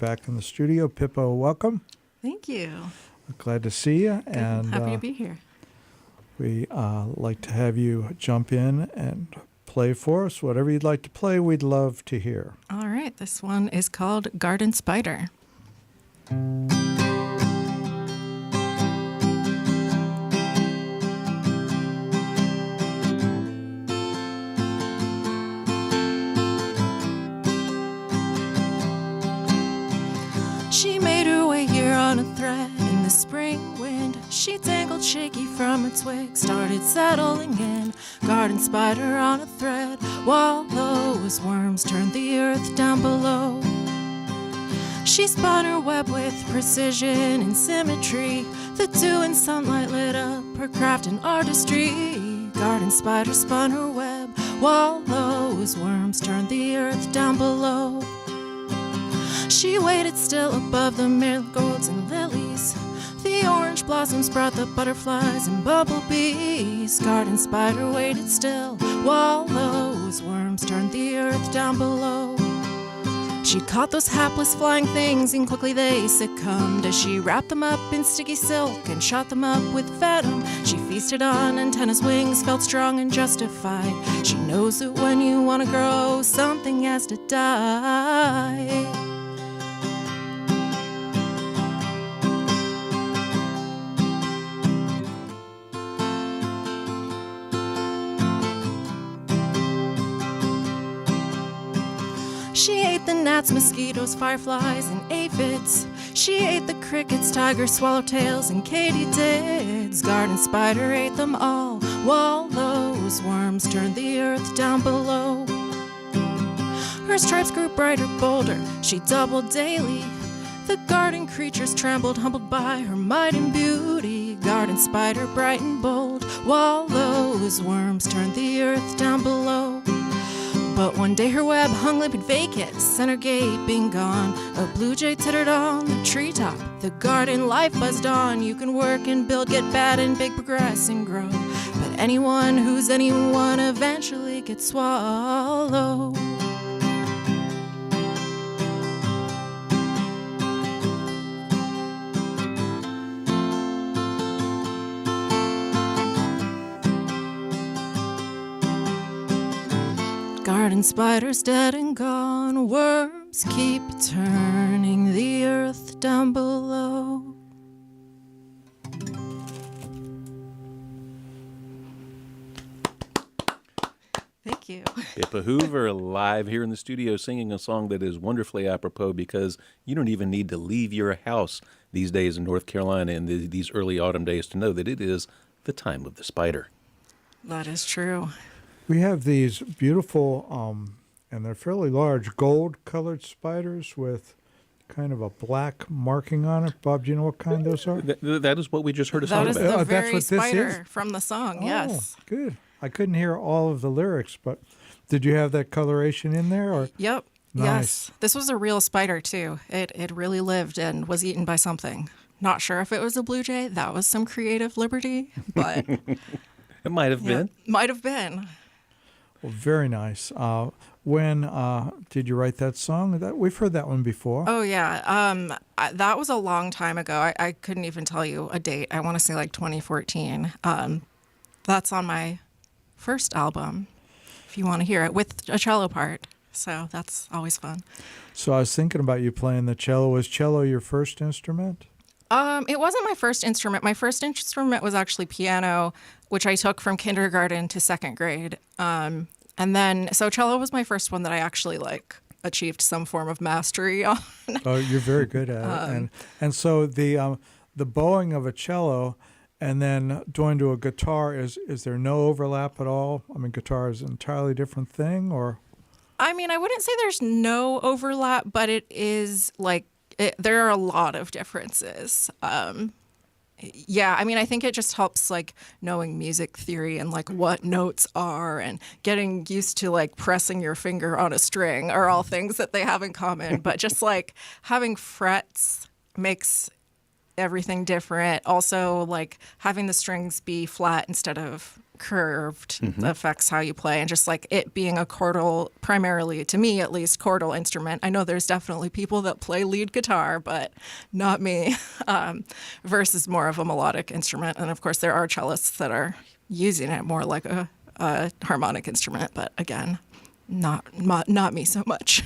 back in the studio. Pippa, welcome. Thank you. We're glad to see you. Good. And Happy to be here. We like to have you jump in and play for us. Whatever you'd like to play, we'd love to hear. All right. This one is called Garden Spider. She made her way here on a thread in the spring wind. She tangled shaky from a twig, started settling in. Garden spider on a thread, while those worms turned the earth down below. She spun her web with precision and symmetry. The dew and sunlight lit up her craft and artistry. Garden spider spun her web, while those worms turned the earth down below. She waited still above the marigolds and lilies. The orange blossoms brought the butterflies and bumblebees. Garden spider waited still while those worms turned the earth down below. She caught those hapless flying things and quickly they succumbed as she wrapped them up in sticky silk and shot them up with venom. She feasted on antenna's wings, felt strong and justified. She knows that when you want to grow, something has to die. She ate the gnats, mosquitoes, fireflies, and aphids. She ate the crickets, tigers, swallowtails, and katydids. Garden spider ate them all, while those worms turned the earth down below. Her stripes grew brighter, bolder. She doubled daily. The garden creatures trembled, humbled by her might and beauty. Garden spider bright and bold, while those worms turned the earth down below. But one day her web hung limp and vacant, center gaping gone. A blue jay tittered on the treetop, the garden life buzzed on. You can work and build, get bad and big, progress and grow. But anyone who's anyone eventually gets swallowed. Garden spiders dead and gone, worms keep turning the earth down below. Thank you. Pippa Hoover live here in the studio singing a song that is wonderfully apropos because you don't even need to leave your house these days in North Carolina in these early autumn days to know that it is the time of the spider. That is true. We have these beautiful, and they're fairly large, gold-colored spiders with kind of a black marking on it. Bob, do you know what kind those are? That is what we just heard a That song is about. the that's very what this spider is? from the song, Oh, yes. good. I couldn't hear all of the lyrics, but did you have that coloration in there? Or Yep. Nice. Yes. This was a real spider, too. It really lived and was eaten by something. Not sure if it was a blue jay. That was some creative liberty, but It might have been. might have been. Well, very nice. When did you write that song? We've heard that one before. Oh, yeah. That was a long time ago. I couldn't even tell you a date. I want to say like 2014. That's on my first album, if you want to hear it, with a cello part. So that's always fun. So I was thinking about you playing the cello. Was cello your first instrument? It wasn't my first instrument. My first instrument was actually piano, which I took from kindergarten to second grade. And then, so cello was my first one that I actually achieved some form of mastery on. Oh, you're very good at it. And so the bowing of a cello and then going to a guitar, is there no overlap at all? I mean, guitar is an entirely different thing, or? I mean, I wouldn't say there's no overlap, but it is there are a lot of differences. Yeah, I mean, I think it just helps knowing music theory and what notes are and getting used to pressing your finger on a string are all things that they have in common. But just having frets makes everything different. Also, having the strings be flat instead of curved affects how you play, and just like it being a chordal, primarily to me at least, chordal instrument. I know there's definitely people that play lead guitar, but not me. Versus more of a melodic instrument, and of course there are cellists that are using it more like a harmonic instrument, but again, not me so much.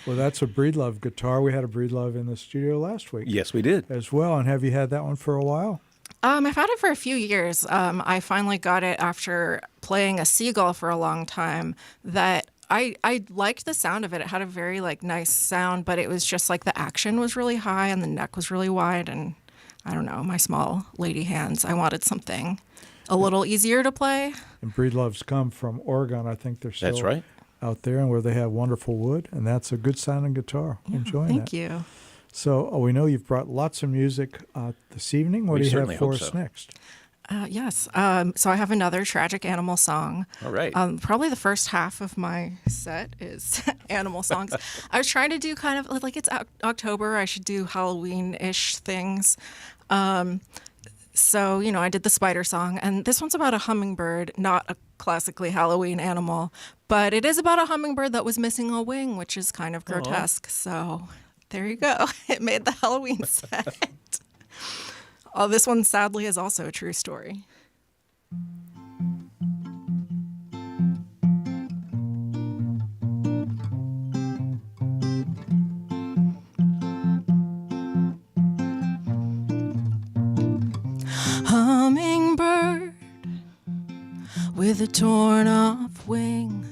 Well, that's a Breedlove guitar. We had a Breedlove in the studio last week. Yes, we did. As well. And have you had that one for a while? I've had it for a few years. I finally got it after playing a Seagull for a long time. That I liked the sound of it. It had a very like nice sound, but it was just like the action was really high and the neck was really wide, and I don't know, my small lady hands. I wanted something a little easier to play. And Breedloves come from Oregon. I think they're still That's right. out there, and where they have wonderful wood, and that's a good sounding guitar. Enjoying Thank that. you. So we know you've brought lots of music this evening. What We do you certainly have for hope us so. next? Yes. So I have another tragic animal song. All right. Probably the first half of my set is animal songs. I was trying to do kind of like it's October. I should do Halloween-ish things. So, I did the spider song, and this one's about a hummingbird, not a classically Halloween animal, but it is about a hummingbird that was missing a wing, which is kind of grotesque. So there you go. It made the Halloween set. This one, sadly, is also a true story. Hummingbird with a torn off wing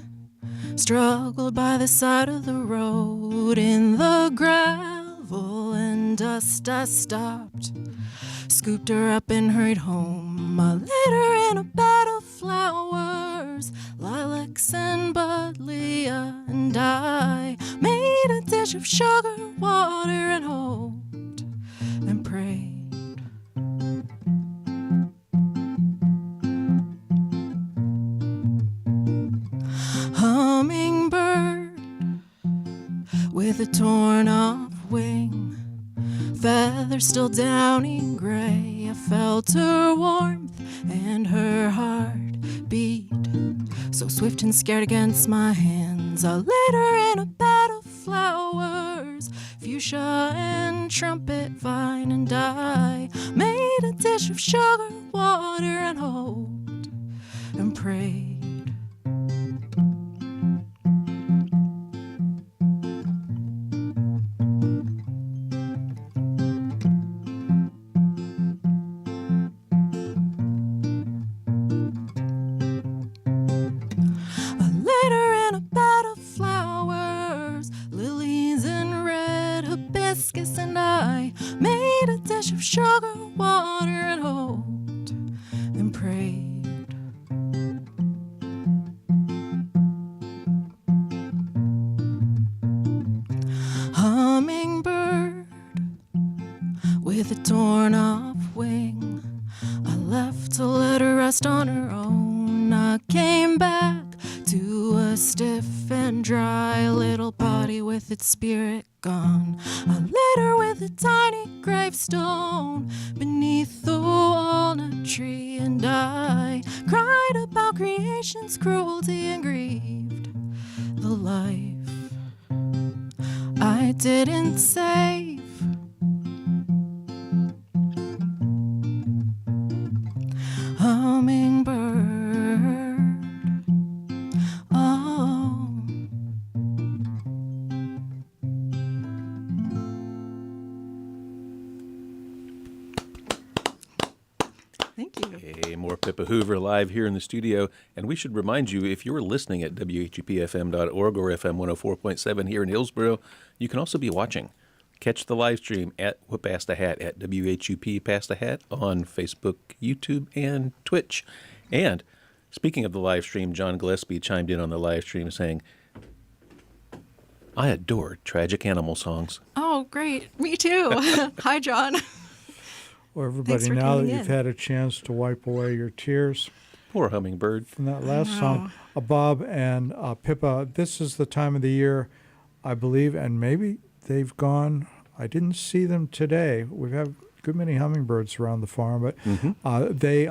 struggled by the side of the road in the gravel and dust. I stopped, scooped her up and hurried home. I laid her in a bed of flowers, lilacs and buddleia, and I made a dish of sugar, water, and hoped and prayed. Hummingbird with a torn off wing, feathers still downy gray. I felt her warmth and her heart beat so swift and scared against my hands. I laid her in a bed of flowers, fuchsia and trumpet vine, and I made a dish of sugar, water, and hoped and prayed. And I made a dish of sugar, water, and hoped and prayed. Hummingbird with a torn off wing, I left to let her rest on her own. I came back to a stiff and dry little body with its spirit gone. I lit her with a tiny gravestone beneath the walnut tree, and I cried about creation's cruelty and grieved the life I didn't save. Hummingbird. Thank you. Hey, more Pippa Hoover live here in the studio. And we should remind you, if you're listening at WHUPFM.org or FM 104.7 here in Hillsborough, you can also be watching. Catch the live stream at Whoop Past the Hat at WHUP Past the Hat on Facebook, YouTube, and Twitch. And speaking of the live stream, John Gillespie chimed in on the live stream saying, I adore tragic animal songs. Oh, great. Me too. Hi, John. Well, Thanks everybody, for now that tuning you've in. had a chance to wipe away your tears Poor hummingbird. from that last song, Bob and Pippa, this is the time of the year, I believe, and maybe they've gone. I didn't see them today. We have a good many hummingbirds around the farm, but they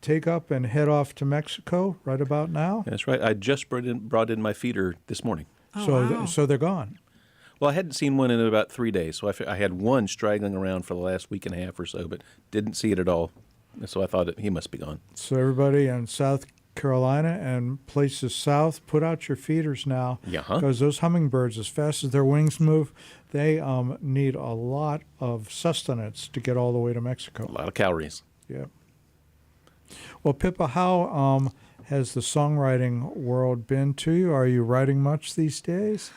take up and head off to Mexico right about now. That's right. I just brought in my feeder this morning. Oh, wow. So they're gone. Well, I hadn't seen one in about 3 days, so I had one straggling around for the last week and a half or so, but didn't see it at all. And so I thought he must be gone. So everybody in South Carolina and places south, put out your feeders now. Yeah. Because those hummingbirds, as fast as their wings move, they need a lot of sustenance to get all the way to Mexico. A lot of calories. Yeah. Well, Pippa, how has the songwriting world been to you? Are you writing much these days?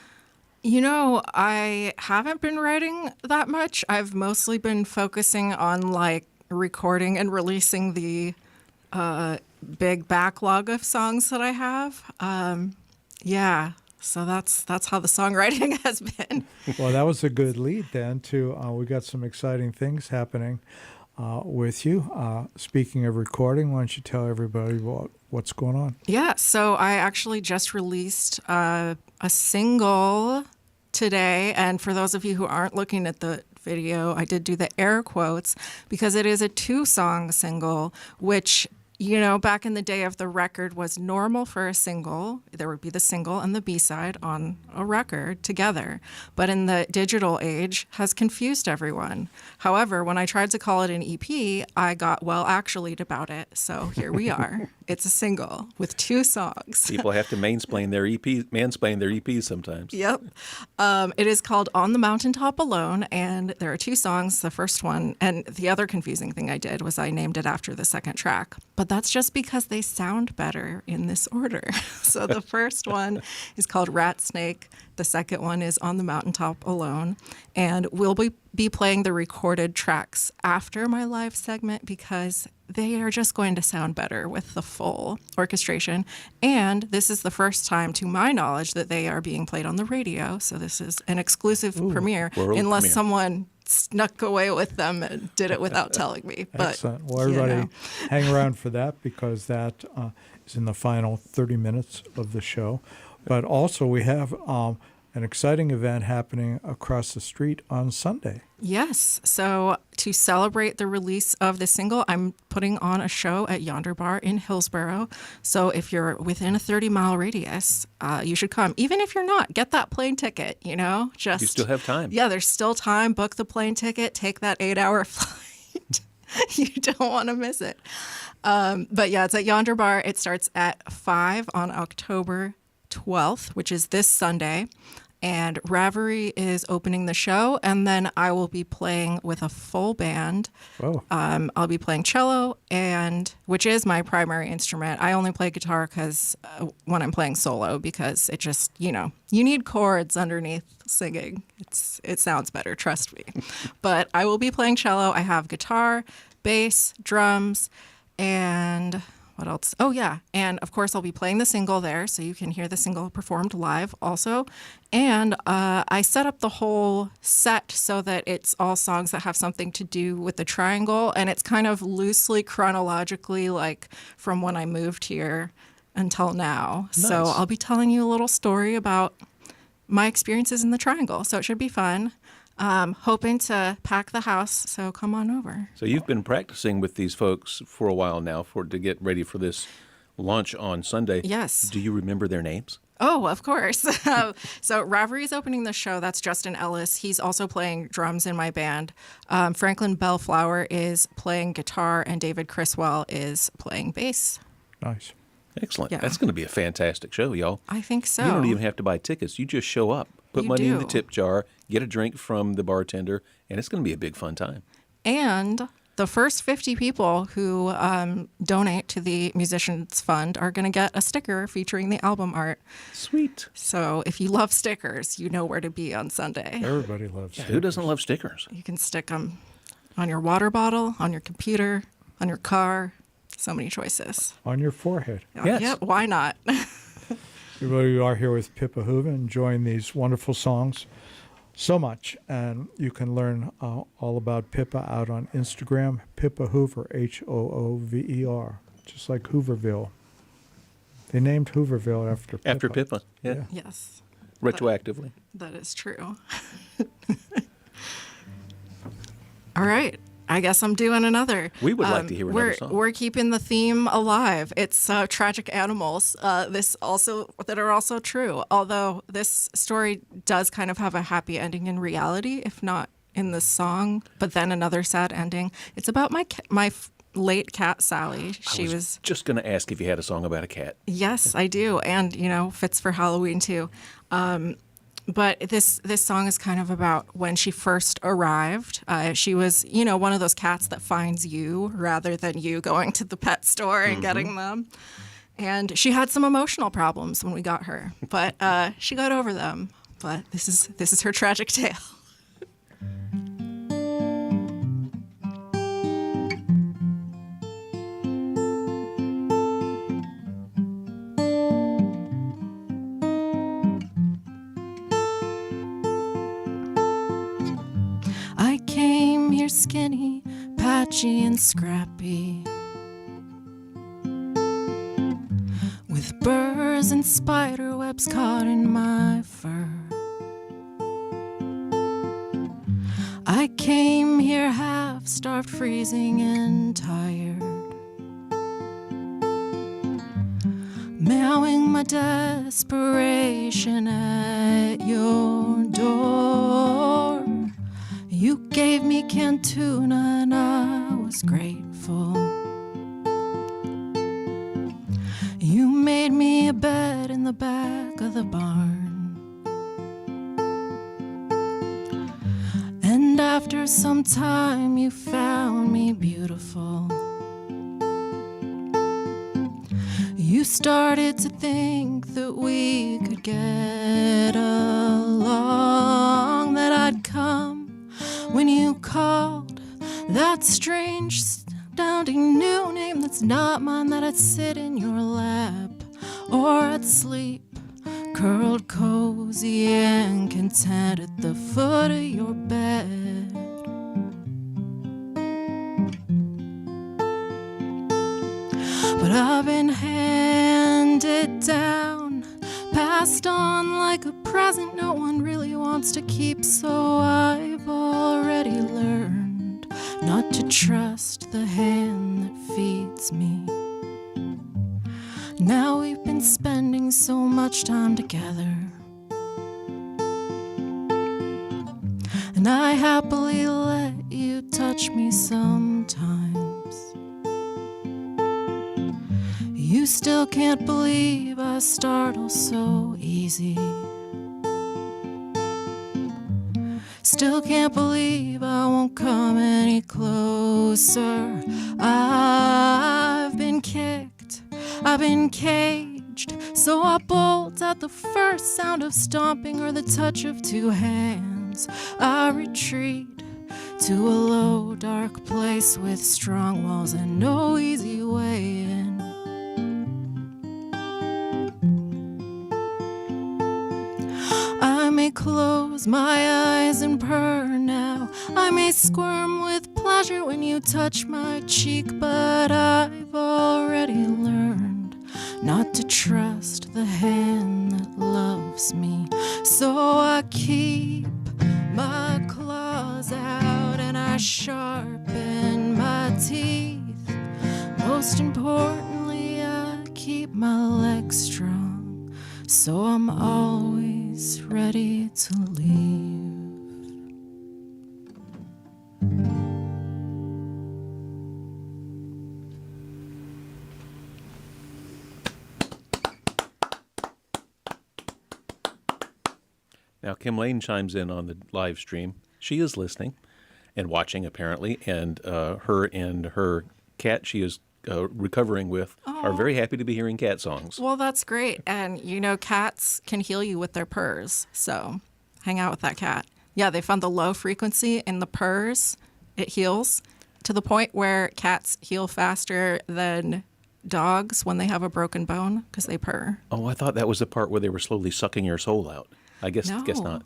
I haven't been writing that much. I've mostly been focusing on like recording and releasing the big backlog of songs that I have. So that's how the songwriting has been. Well, that was a good lead then to we got some exciting things happening with you. Speaking of recording, why don't you tell everybody what's going on? Yeah, so I actually just released a single today, and for those of you who aren't looking at the video, I did do the air quotes because it is a 2-song single, which back in the day of the record was normal for a single. There would be the single and the B-side on a record together. But in the digital age has confused everyone. However, when I tried to call it an EP, I got actually'd about it. So here we are. It's a single with 2 songs. People have to mansplain their EPs sometimes. Yep. It is called On the Mountaintop Alone, and there are 2 songs. The first one, and the other confusing thing I did was I named it after the second track. But that's just because they sound better in this order. So the first one is called Rat Snake. The second one is On the Mountaintop Alone. And we'll be playing the recorded tracks after my live segment because they are just going to sound better with the full orchestration. And this is the first time, to my knowledge, that they are being played on the radio. So this is an exclusive premiere, unless premiere. Someone snuck away with them and did it without telling me. But, excellent. Well, everybody hang around for that because that is in the final 30 minutes of the show. But also we have an exciting event happening across the street on Sunday. Yes. So to celebrate the release of the single, I'm putting on a show at Yonder Bar in Hillsborough. So if you're within a 30-mile radius, you should come. Even if you're not, get that plane ticket, Just You still have time. Yeah, there's still time. Book the plane ticket. Take that 8-hour flight. You don't want to miss it. But yeah, it's at Yonder Bar. It starts at 5 on October 12th, which is this Sunday. And Ravery is opening the show, and then I will be playing with a full band. Whoa. I'll be playing cello, which is my primary instrument. I only play guitar when I'm playing solo because it just, you need chords underneath singing. It sounds better, trust me. But I will be playing cello. I have guitar, bass, drums, and what else? Oh, yeah. And, of course, I'll be playing the single there, so you can hear the single performed live also. And I set up the whole set so that it's all songs that have something to do with the triangle, and it's kind of loosely chronologically, like, from when I moved here until now. Nice. So I'll be telling you a little story about my experiences in the triangle, so it should be fun. Hoping to pack the house, so come on over. So you've been practicing with these folks for a while now to get ready for this launch on Sunday. Yes. Do you remember their names? Oh, of course. So Ravery is opening the show. That's Justin Ellis. He's also playing drums in my band. Franklin Bellflower is playing guitar, and David Criswell is playing bass. Nice. Excellent. Yeah. That's going to be a fantastic show, y'all. I think so. You don't even have to buy tickets. You just show up, put You money in do. the tip jar, get a drink from the bartender, and it's going to be a big fun time. And the first 50 people who donate to the Musicians Fund are going to get a sticker featuring the album art. Sweet. So if you love stickers, you know where to be on Sunday. Everybody loves Yeah, it. who doesn't love stickers? You can stick them on your water bottle, on your computer, on your car. So many choices. On your forehead. Yes. Yep, why not? Everybody, we are here with Pippa Hoover, enjoying these wonderful songs so much. And you can learn all about Pippa out on Instagram, Pippa Hoover, Hoover, just like Hooverville. They named Hooverville after Pippa. After Pippa, yeah. Yes, Retroactively. that is true. All right. I guess I'm doing another. We would like to hear another song. We're keeping the theme alive. It's tragic animals. That are also true. Although this story does kind of have a happy ending in reality, if not in the song. But then another sad ending. It's about my late cat Sally. I was just going to ask if you had a song about a cat. Yes, I do, and fits for Halloween too. But this song is kind of about when she first arrived. She was, one of those cats that finds you rather than you going to the pet store and getting them. And she had some emotional problems when we got her, but she got over them. But this is her tragic tale. I came here skinny, patchy, and scrappy, with burrs and spider webs caught in my fur. I came here half-starved, freezing, and tired, meowing my desperation at your door. You gave me canned tuna and I was grateful. You made me a bed in the back of the barn. And after some time you found me beautiful. You started to think that we could get along, that I'd come when you called that strange sounding new name that's not mine, that I'd sit in your lap or I'd sleep curled cozy and content at the foot of your bed. But I've been handed down, passed on like a present no one really wants to keep, so I've already learned not to trust the hand that feeds me. Now we've been spending so much time together, and I happily let you touch me sometimes. You still can't believe I startle so easy. Still can't believe I won't come any closer. I've been kicked, I've been caged, so I bolt at the first sound of stomping or the touch of two hands. I retreat to a low, dark place with strong walls and no easy way in. I may close my eyes and purr now. I may squirm with pleasure when you touch my cheek, but I've already learned not to trust the hand that loves me. So I keep my claws out and I sharpen my teeth. Most importantly, I keep my legs strong, so I'm always ready to leave. Now, Kim Lane chimes in on the live stream. She is listening and watching, apparently, and her cat she is recovering with are very happy to be hearing cat songs. Well, that's great. And, cats can heal you with their purrs. So hang out with that cat. Yeah, they found the low frequency in the purrs. It heals to the point where cats heal faster than dogs when they have a broken bone because they purr. Oh, I thought that was the part where they were slowly sucking your soul out. I guess not.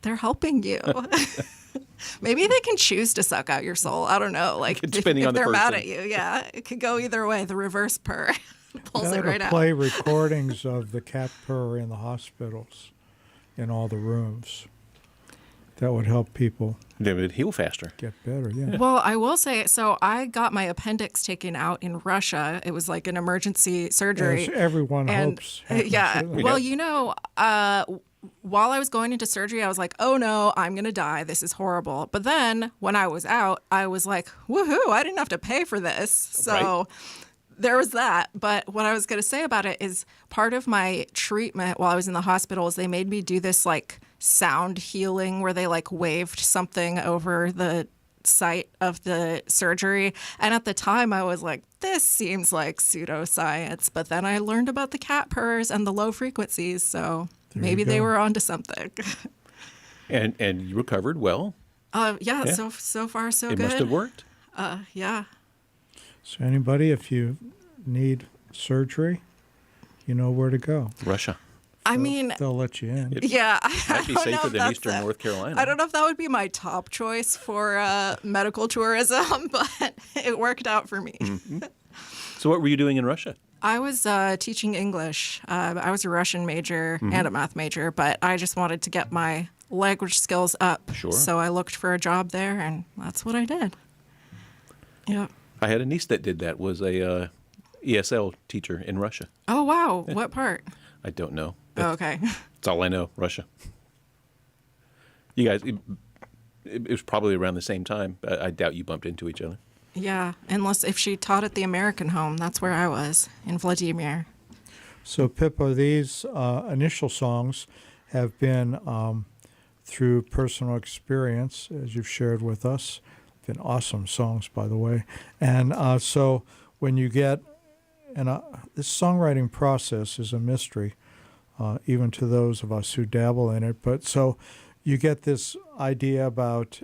They're helping you. Maybe they can choose to suck out your soul. I don't know. Like depending if on the they're person. mad at you, yeah, it could go either way. The reverse purr pulls it right out. Play recordings of the cat purr in the hospitals, in all the rooms. that would help people They would heal faster. get better. Yeah. Well, I will say, so I got my appendix taken out in Russia. It was like an emergency surgery. As everyone And, hopes. happens, yeah. really. Well, while I was going into surgery, I was like, oh no, I'm going to die. This is horrible. But then when I was out, I was like, woohoo, I didn't have to pay for this. So Right. there was that. But what I was going to say about it is part of my treatment while I was in the hospital is they made me do this like sound healing where they like waved something over the site of the surgery. And at the time I was like, this seems like pseudoscience. But then I learned about the cat purrs and the low frequencies. So maybe you they go. were onto something. And you recovered well. Yeah, Yeah. so far so It good. must have worked. Yeah. So anybody, if you need surgery, you know where to go. Russia. I mean, They'll let you in. yeah, I Might be don't know safer if than that's Eastern North Carolina. I don't know if that would be my top choice for medical tourism, but it worked out for me. So what were you doing in Russia? I was teaching English. I was a Russian major Mm-hmm. and a math major, but I just wanted to get my language skills up. Sure. So I looked for a job there, and that's what I did. Yeah. I had a niece that did that, was a ESL teacher in Russia. Oh, wow. What part? I don't know. Oh, okay. That's all I know, Russia. You guys, it was probably around the same time. I doubt you bumped into each other. Yeah, unless if she taught at the American home. That's where I was, in Vladimir. So Pippa, these initial songs have been through personal experience, as you've shared with us. Been awesome songs, by the way. And so when you get, and this songwriting process is a mystery, even to those of us who dabble in it. But so you get this idea about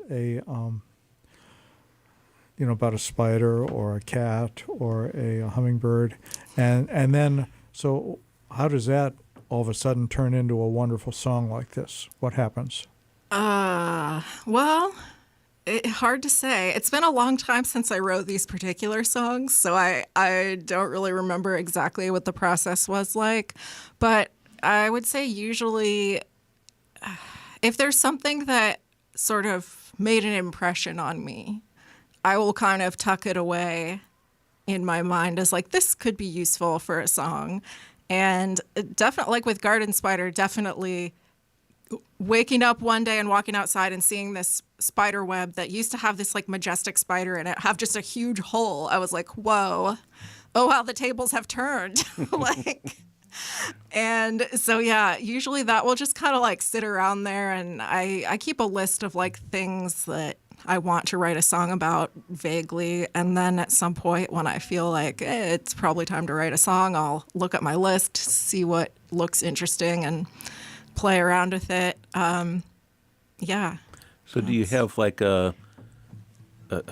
about a spider or a cat or a hummingbird, and then so how does that all of a sudden turn into a wonderful song like this? What happens? Well, hard to say. It's been a long time since I wrote these particular songs, so I don't really remember exactly what the process was like. But I would say usually if there's something that sort of made an impression on me, I will kind of tuck it away in my mind as like, this could be useful for a song. And definitely, like with Garden Spider, definitely waking up one day and walking outside and seeing this spider web that used to have this like majestic spider in it have just a huge hole. I was like, whoa, oh, wow, the tables have turned. And so, yeah, usually that will just kind of like sit around there. And I keep a list of like things that I want to write a song about vaguely. And then at some point when I feel like it's probably time to write a song, I'll look at my list, see what looks interesting and play around with it. Yeah. So do you have like a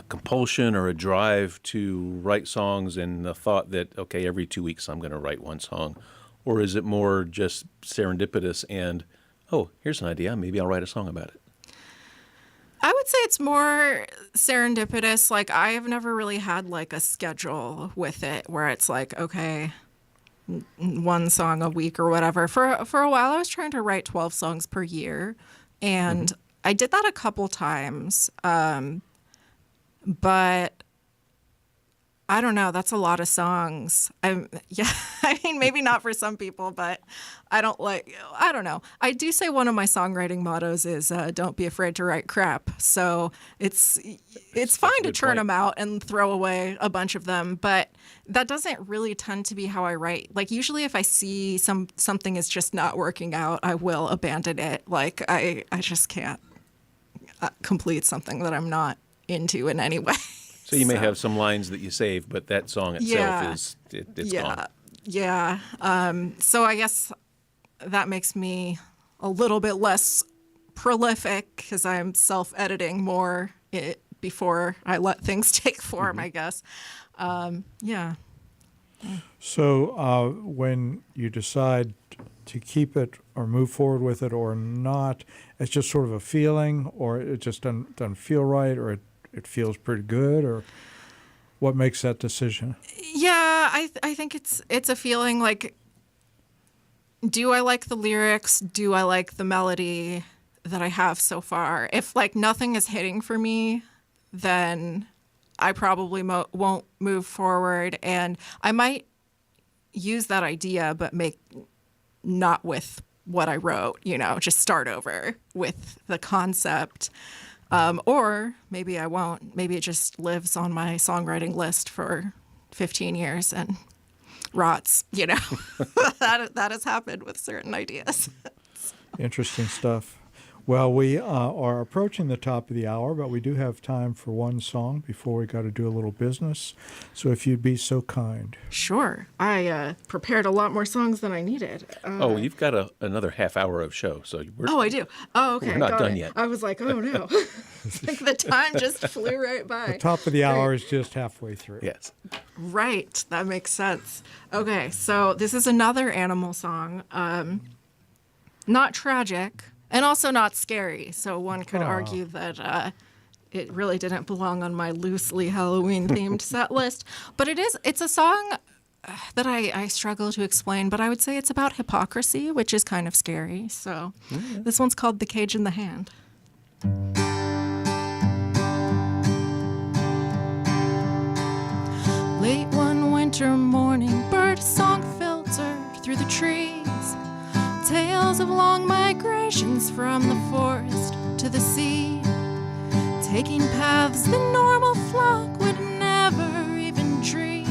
compulsion or a drive to write songs and the thought that, okay, every 2 weeks I'm going to write one song? Or is it more just serendipitous and, oh, here's an idea, maybe I'll write a song about it? I would say it's more serendipitous. Like, I have never really had like a schedule with it where it's like, okay, one song a week or whatever. For a while, I was trying to write 12 songs per year, and I did that a couple times. But I don't know. That's a lot of songs. I mean, maybe not for some people, but I don't know. I do say one of my songwriting mottos is don't be afraid to write crap. So it's fine to good churn point. them out and throw away a bunch of them, but that doesn't really tend to be how I write. Like usually if I see something is just not working out, I will abandon it. Like I just can't complete something that I'm not into in any way. So you may have some lines that you save, but that song itself it's gone. Yeah. So I guess that makes me a little bit less prolific because I'm self-editing more before I let things take form, I guess. Yeah. So when you decide to keep it or move forward with it or not, it's just sort of a feeling, or it just doesn't feel right, or it feels pretty good, or what makes that decision? Yeah, I think it's a feeling like, do I like the lyrics? Do I like the melody? that I have so far. If like nothing is hitting for me, then I probably won't move forward, and I might use that idea, but make not with what I wrote, just start over with the concept. Or maybe I won't. Maybe it just lives on my songwriting list for 15 years and rots, that has happened with certain ideas. Interesting stuff. Well, we are approaching the top of the hour, but we do have time for one song before we got to do a little business. So if you'd be so kind. Sure. I prepared a lot more songs than I needed. You've got another half hour of show. So I do. Oh, okay. We're not Got done it. yet. I was like, oh, no. Like the time just flew right by. The top of the hour is just halfway through. Yes. Right. That makes sense. Okay. So this is another animal song. Not tragic. And also not scary, so one could argue that it really didn't belong on my loosely Halloween-themed set list. But it's a song that I struggle to explain, but I would say it's about hypocrisy, which is kind of scary. So This one's called The Cage in the Hand. Late one winter morning, bird song filtered through the trees. Tales of long migrations from the forest to the sea, taking paths the normal flock would never even dream,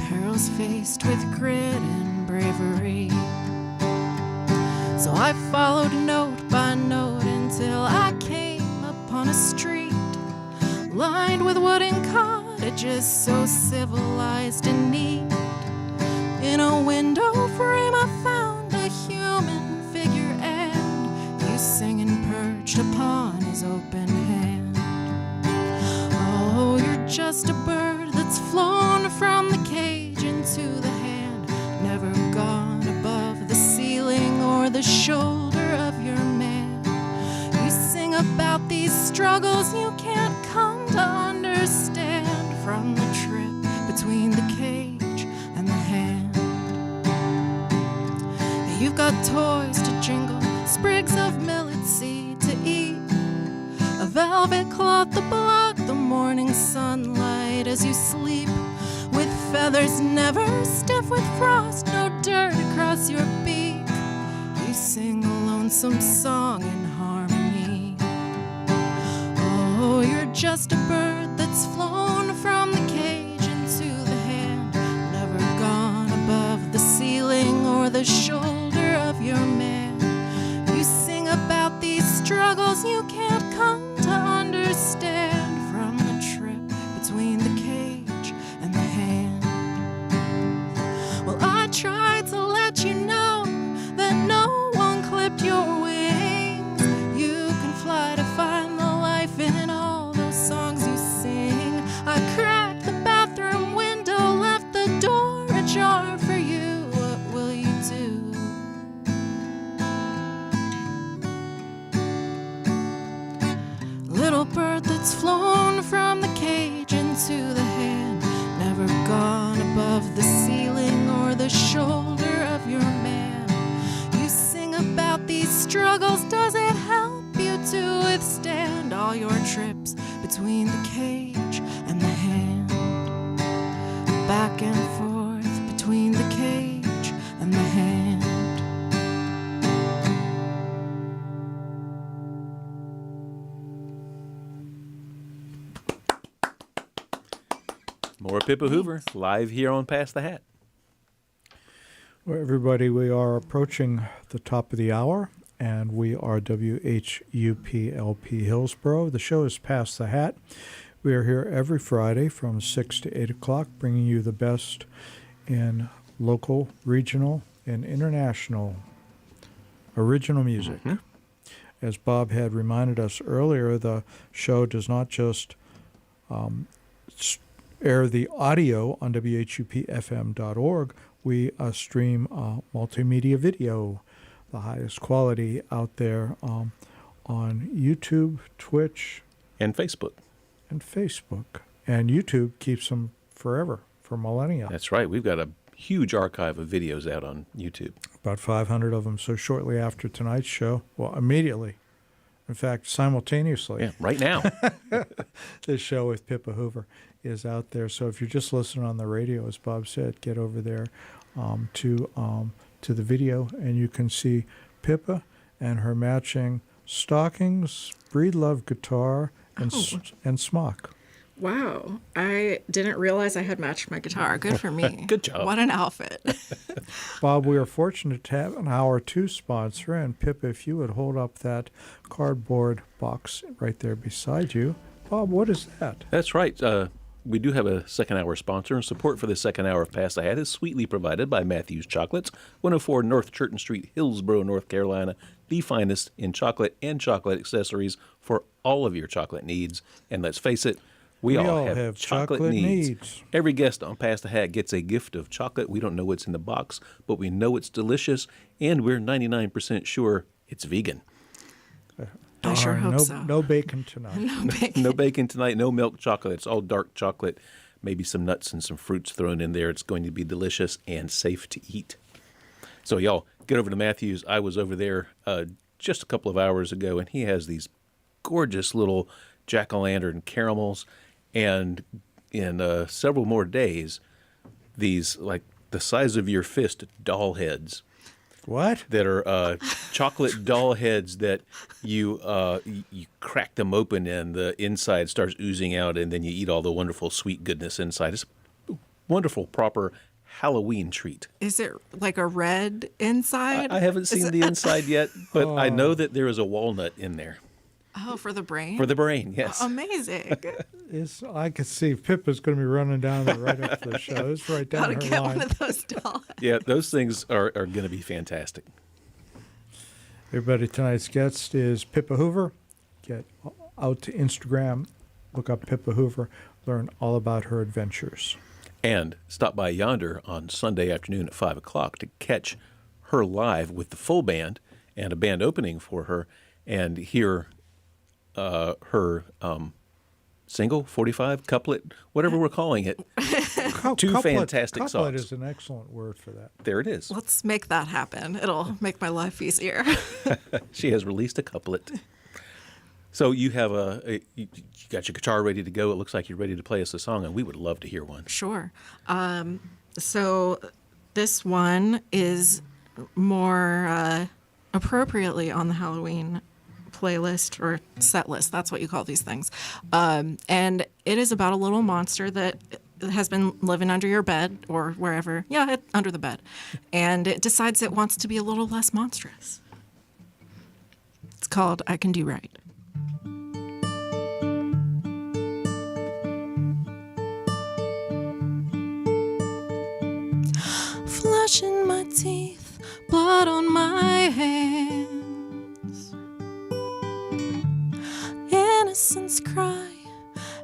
perils faced with grit and bravery. So I followed note by note until I came upon a street lined with wooden cottages, so civilized and neat. In a window frame I found a human figure, and you singing perched upon his open hand. Oh, you're just a bird that's flown from the cage into the hand, never gone above the ceiling or the shoulder of your man. You sing about these struggles you can't come to understand, from the trip between the cage and the hand. You've got toys to jingle, sprigs of millet seed to eat, a velvet cloth to block the morning sunlight as you sleep, with feathers never stiff with frost, no dirt across your beak. You sing a lonesome song in harmony. Oh, you're just a bird that's flown from the cage into the hand, never gone above the ceiling or the shoulder of your man. You sing about these struggles you can't come to understand, from the trip between the cage and the hand. Well, I tried to let you know that no one clipped your wings. You can fly to find the life in all those songs you sing. I cracked the bathroom window, left the door ajar for you. What will you do? Little bird that's flown from the cage into the hand, never gone above the ceiling or the shoulder of your man. You sing about these struggles, does it help you to withstand all your trips between the cage and the hand? Back and forth between the cage and the hand. More Pippa Hoover live here on Pass the Hat. Well, everybody, we are approaching the top of the hour, and we are WHUP LP Hillsborough. The show is Pass the Hat. We are here every Friday from 6 to 8 o'clock, bringing you the best in local, regional, and international original music. Mm-hmm. As Bob had reminded us earlier, the show does not just air the audio on WHUPFM.org. We stream multimedia video, the highest quality out there on YouTube, Twitch, And Facebook. and Facebook. And YouTube keeps them forever, for millennia. That's right. We've got a huge archive of videos out on YouTube. About 500 of them. So shortly after tonight's show, well, immediately In fact, simultaneously, Yeah, right now. this show with Pippa Hoover is out there. So if you're just listening on the radio, as Bob said, get over there to the video, and you can see Pippa and her matching stockings, Breedlove guitar, and smock. Wow. I didn't realize I had matched my guitar. Good for me. Good job. What an outfit. Bob, we are fortunate to have an Hour 2 sponsor, and Pippa, if you would hold up that cardboard box right there beside you. Bob, what is that? That's right. We do have a second hour sponsor, and support for the second hour of Pass Ahead is sweetly provided by Matthews Chocolates, 104 North Churton Street, Hillsborough, North Carolina, the finest in chocolate and chocolate accessories for all of your chocolate needs. And let's face it, we all have chocolate needs. Every guest on Pass the Hat gets a gift of chocolate. We don't know what's in the box, but we know it's delicious, and we're 99% sure it's vegan. I sure hope so. No bacon tonight. No bacon tonight, no milk chocolate. It's all dark chocolate, maybe some nuts and some fruits thrown in there. It's going to be delicious and safe to eat. So y'all, get over to Matthews. I was over there just a couple of hours ago, and he has these gorgeous little jack-o'-lantern caramels, and in several more days, these, like the size of your fist, doll heads. What? That are chocolate doll heads that you crack them open and the inside starts oozing out, and then you eat all the wonderful sweet goodness inside. It's a wonderful, proper Halloween treat. Is it like a red inside? I haven't seen the inside yet, but I know that there is a walnut in there. Oh, for the brain? For the brain, yes. Amazing. I could see Pippa's going to be running down there right after the show. It's right down Gotta her get line. one of those dolls. Yeah, those things are going to be fantastic. Everybody, tonight's guest is Pippa Hoover. Get out to Instagram, look up Pippa Hoover, learn all about her adventures. And stop by yonder on Sunday afternoon at 5 o'clock to catch her live with the full band and a band opening for her, and hear her single, 45, couplet, whatever we're calling it. Two fantastic songs. Couplet is an excellent word for that. There it is. Let's make that happen. It'll make my life easier. She has released a couplet. So you have you got your guitar ready to go. It looks like you're ready to play us a song, and we would love to hear one. Sure. So this one is more appropriately on the Halloween playlist or set list. That's what you call these things. And it is about a little monster that has been living under your bed or wherever. Yeah, under the bed. And it decides it wants to be a little less monstrous. It's called I Can Do Right. Flesh in my teeth, blood on my hands. Innocents cry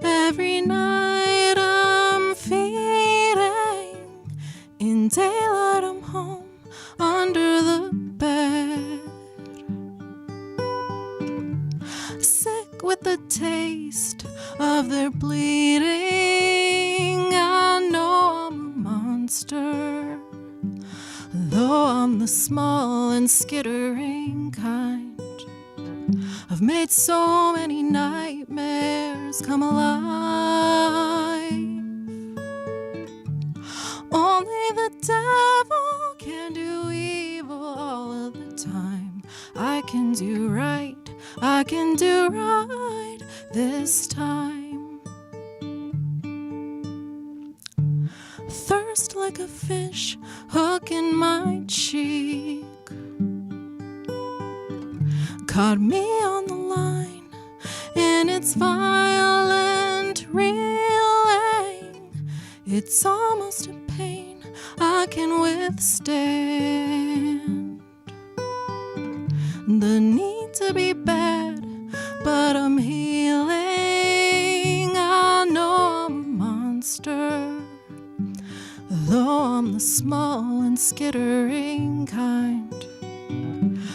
every night I'm feeding. In daylight I'm home under the bed. Sick with the taste of their bleeding. I know I'm a monster, though I'm the small and skittering kind. I've made so many nightmares come alive. Only the devil can do evil all of the time. I can do right, I can do right this time. Thirst like a fish, hook in my cheek. Caught me on the line in its violent reeling. It's almost a pain I can withstand. The need to be bad, but I'm healing. I know I'm a monster, though I'm the small and skittering kind.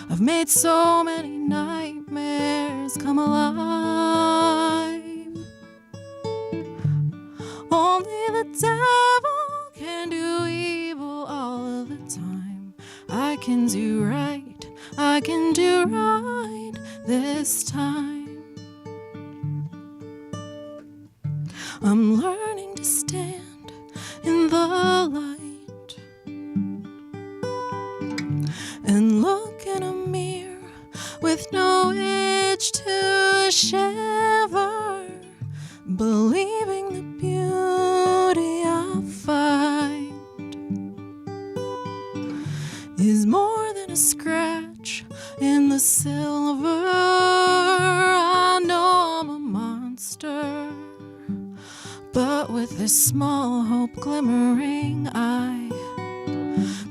I've made so many nightmares come alive. Only the devil can do evil all of the time. I can do right, I can do right this time. I'm learning to stand in the light and look in a mirror with no itch to shiver, believing the beauty I find is more than a scratch in the silver. I know I'm a monster, but with this small hope glimmering, I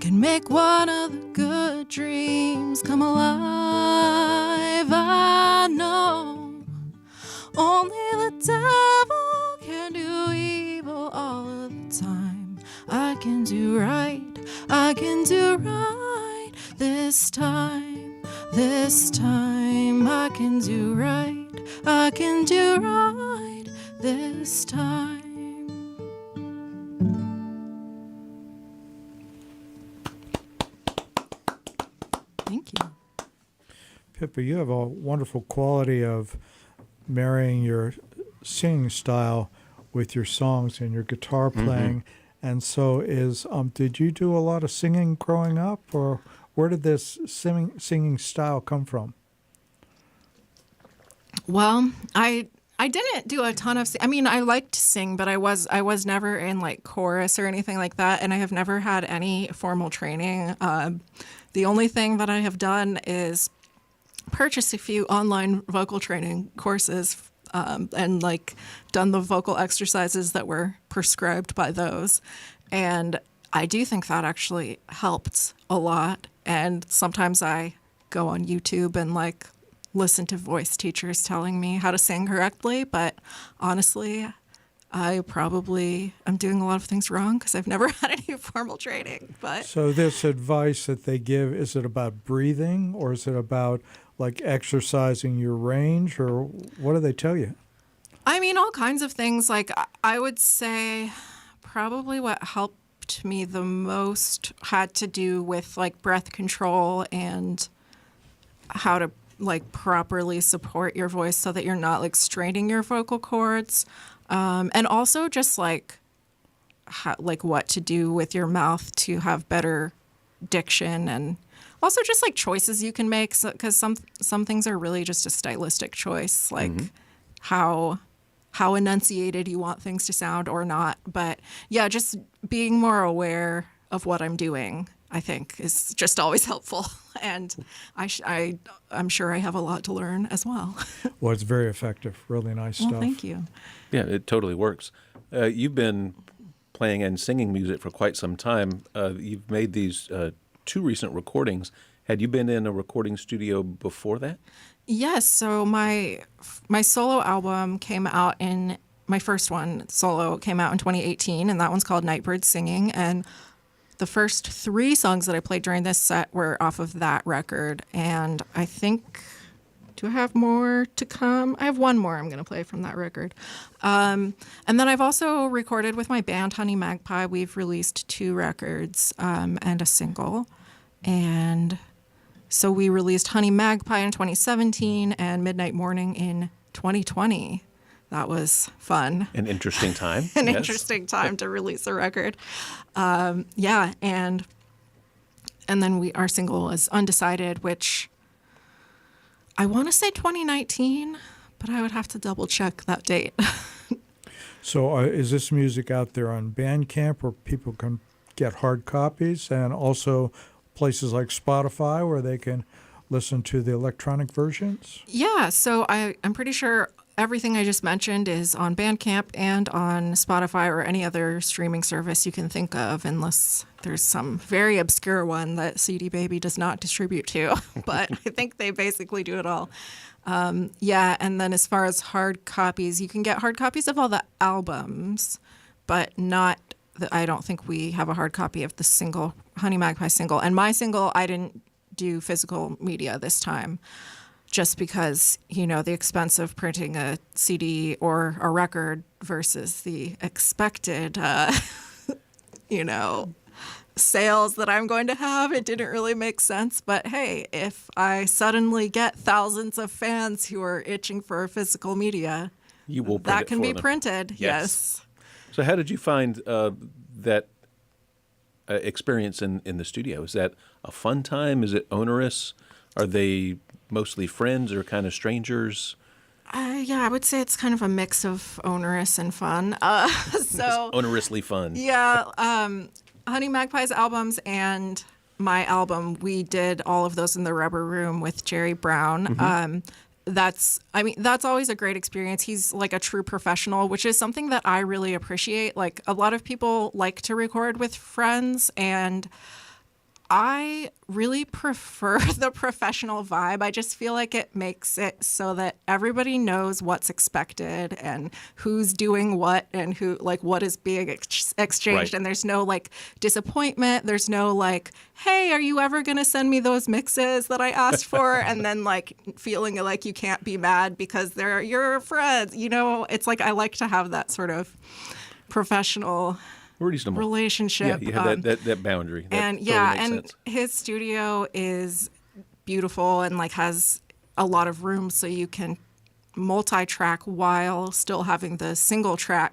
can make one of the good dreams come alive. I know only the devil can do evil all of the time. I can do right, I can do right this time. This time I can do right, I can do right this time. Thank you. Pippa, you have a wonderful quality of marrying your singing style with your songs and your guitar playing. And so did you do a lot of singing growing up, or where did this singing style come from? Well, I didn't do a ton of I mean, I liked to sing, but I was never in like chorus or anything like that, and I have never had any formal training. The only thing that I have done is purchase a few online vocal training courses and like done the vocal exercises that were prescribed by those. And I do think that actually helped a lot. And sometimes I go on YouTube and like listen to voice teachers telling me how to sing correctly. But honestly, I probably am doing a lot of things wrong because I've never had any formal training. But So this advice that they give, is it about breathing, or is it about like exercising your range, or what do they tell you? I mean, all kinds of things. Like I would say probably what helped me the most had to do with like breath control and how to like properly support your voice so that you're not like straining your vocal cords. And also just like what to do with your mouth to have better diction, and also just like choices you can make, because some things are really just a stylistic choice, like how enunciated you want things to sound or not. But yeah, just being more aware of what I'm doing, I think, is just always helpful. And I'm sure I have a lot to learn as well. Well, it's very effective. Really nice stuff. Well, thank you. Yeah, it totally works. You've been playing and singing music for quite some time. You've made these two recent recordings. Had you been in a recording studio before that? Yes. So my solo album came out my first one solo came out in 2018, and that one's called Nightbird Singing. And the first 3 songs that I played during this set were off of that record. And I think, do I have more to come? I have one more I'm going to play from that record. And then I've also recorded with my band, Honey Magpie. We've released 2 records and a single. And so we released Honey Magpie in 2017 and Midnight Morning in 2020. That was fun. An interesting time. An yes. interesting time to release a record. Yeah, and then our single was Undecided, which I want to say 2019, but I would have to double check that date. So is this music out there on Bandcamp where people can get hard copies, and also places like Spotify where they can listen to the electronic versions? Yeah, so I'm pretty sure everything I just mentioned is on Bandcamp and on Spotify or any other streaming service you can think of, unless there's some very obscure one that CD Baby does not distribute to. But I think they basically do it all. Yeah, and then as far as hard copies, you can get hard copies of all the albums, but not I don't think we have a hard copy of the single, Honey Magpie single. And my single, I didn't do physical media this time, just because, the expense of printing a CD or a record versus the expected, sales that I'm going to have, it didn't really make sense. But hey, if I suddenly get thousands of fans who are itching for physical media, You will print that it can for be them. printed. Yes. So how did you find that experience in the studio? Is that a fun time? Is it onerous? Are they mostly friends or kind of strangers? Yeah, I would say it's kind of a mix of onerous and fun. So Onerously fun. yeah, Honey Magpie's albums and my album, we did all of those in the Rubber Room with Jerry Brown. That's always a great experience. He's like a true professional, which is something that I really appreciate. Like a lot of people like to record with friends, and I really prefer the professional vibe. I just feel like it makes it so that everybody knows what's expected and who's doing what and who, like, what is being exchanged. Right. And there's no like disappointment. There's no like, hey, are you ever going to send me those mixes that I asked for? And then like feeling like you can't be mad because they're your friends. You know, it's like I like to have that sort of professional Reasonable relationship. Yeah, you have that boundary. That And totally yeah, makes and sense. his studio is beautiful and like has a lot of room so you can multi-track while still having the single track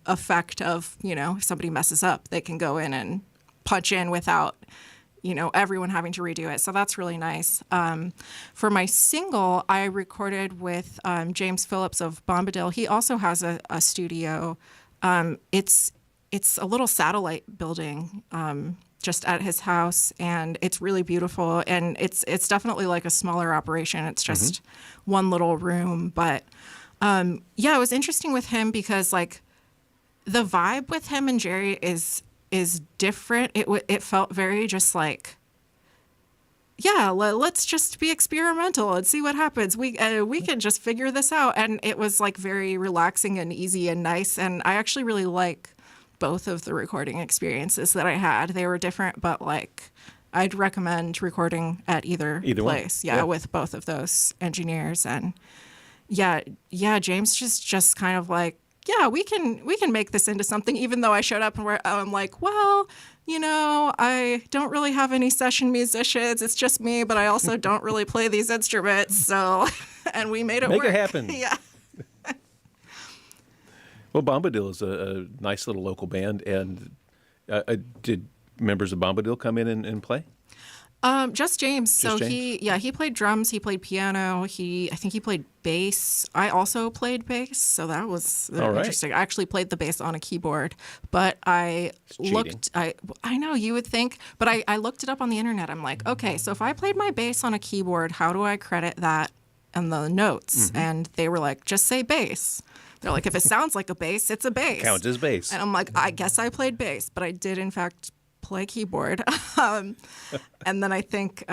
effect of, you know, if somebody messes up, they can go in and punch in without, you know, everyone having to redo it. So that's really nice. For my single, I recorded with James Phillips of Bombadil. He also has a studio. It's a little satellite building just at his house, and it's really beautiful. And it's definitely like a smaller operation. It's just one little room. But yeah, it was interesting with him because like the vibe with him and Jerry is different. It felt very just like, yeah, let's just be experimental and see what happens. We can just figure this out. And it was like very relaxing and easy and nice. And I actually really like both of the recording experiences that I had. They were different, but like I'd recommend recording at either place. One. Yeah, with both of those engineers. And yeah, James just kind of like, yeah, we can make this into something, even though I showed up and I'm like, well, you know, I don't really have any session musicians. It's just me, but I also don't really play these instruments. So, and we made it work. Make it happen. Yeah. Well, Bombadil is a nice little local band, and did members of Bombadil come in and play? Just James. Just James? He played drums, he played piano, I think he played bass. I also played bass, so that was All right. interesting. I actually played the bass on a keyboard, but I know you would think, but I looked it up on the internet. I'm like, okay, so if I played my bass on a keyboard, how do I credit that in the notes? And they were like, just say bass. They're like, if it sounds like a bass, it's a bass. Counts as bass. And I'm like, I guess I played bass, but I did in fact play keyboard. And then I think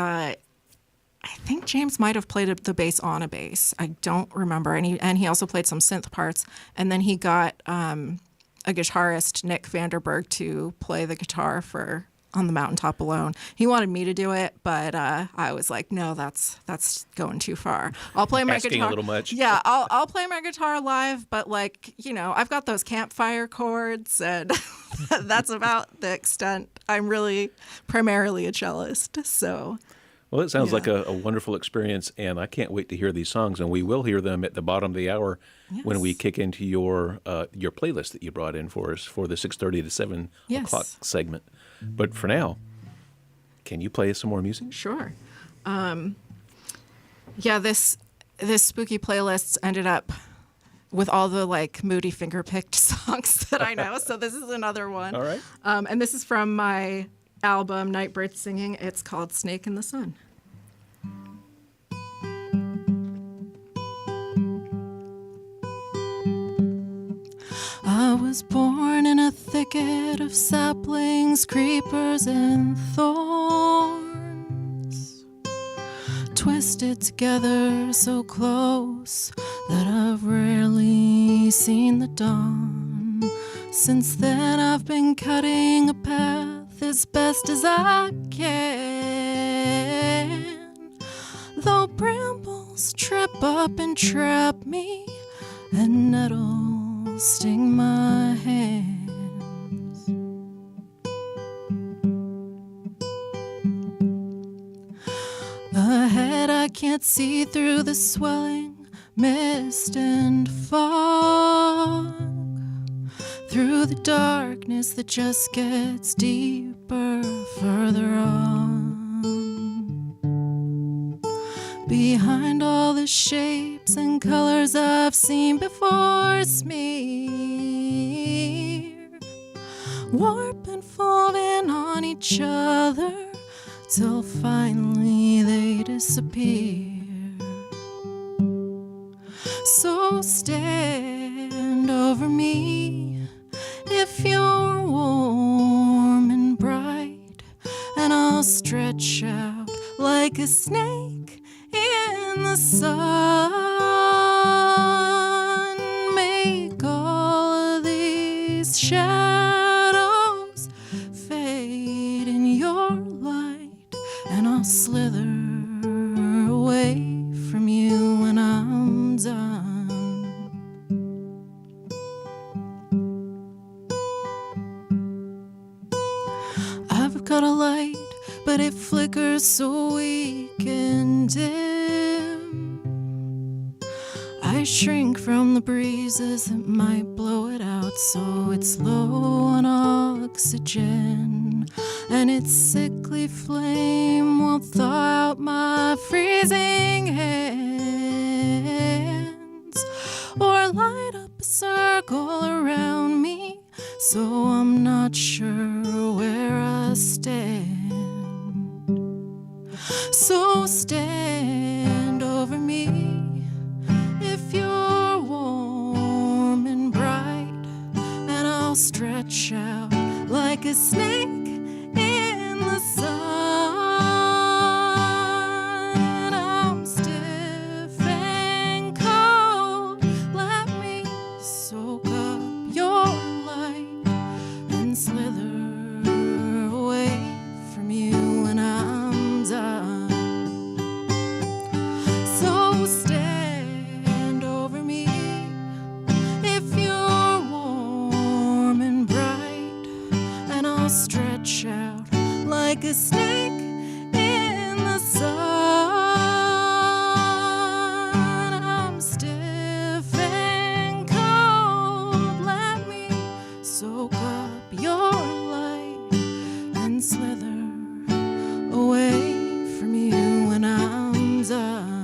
James might have played the bass on a bass. I don't remember. And he also played some synth parts. And then he got a guitarist, Nick Vanderberg, to play the guitar for On the Mountaintop Alone. He wanted me to do it, but I was like, no, that's going too far. I'll play my Asking guitar. a little much. Yeah, I'll play my guitar live, but like, you know, I've got those campfire chords, and that's about the extent. I'm really primarily a cellist, so. Well, it sounds Yeah. like a wonderful experience, and I can't wait to hear these songs. And we will hear them at the bottom of the hour when we kick into your playlist that you brought in for us for the 6:30 to 7 o'clock segment. But for now, can you play us some more music? Sure. Yeah, this spooky playlist ended up with all the like moody finger-picked songs that I know. So this is another one. All right. And this is from my album, Nightbird Singing. It's called Snake in the Sun. I was born in a thicket of saplings, creepers, and thorns, twisted together so close that I've rarely seen the dawn. Since then I've been cutting a path as best as I can, though brambles trip up and trap me and nettles sting my hands. Ahead I can't see through the swelling mist and fog. through the darkness that just gets deeper further on. Behind all the shapes and colors I've seen before, smear, warp and folding on each other till finally they disappear. So stand over me if you're warm and bright, and I'll stretch out like a snake in the sun. Make all of these shadows fade in your light, and I'll slither away from you when I'm done. I've got a light, but it flickers so weak and dim. I shrink from the breezes that might blow it out, so it's low on oxygen, and its sickly flame will thaw out my freezing hands, or light up a circle around me, so I'm not sure where I stand. So stand over me if you're warm and bright, and I'll stretch out like a snake in the sun. I'm stiff and cold, let me soak up your light and slither away from you when I'm done. So stand over me if you're warm and bright, and I'll stretch out like a snake in the sun. I'm stiff and cold, let me soak up your light and slither away from you when I'm done.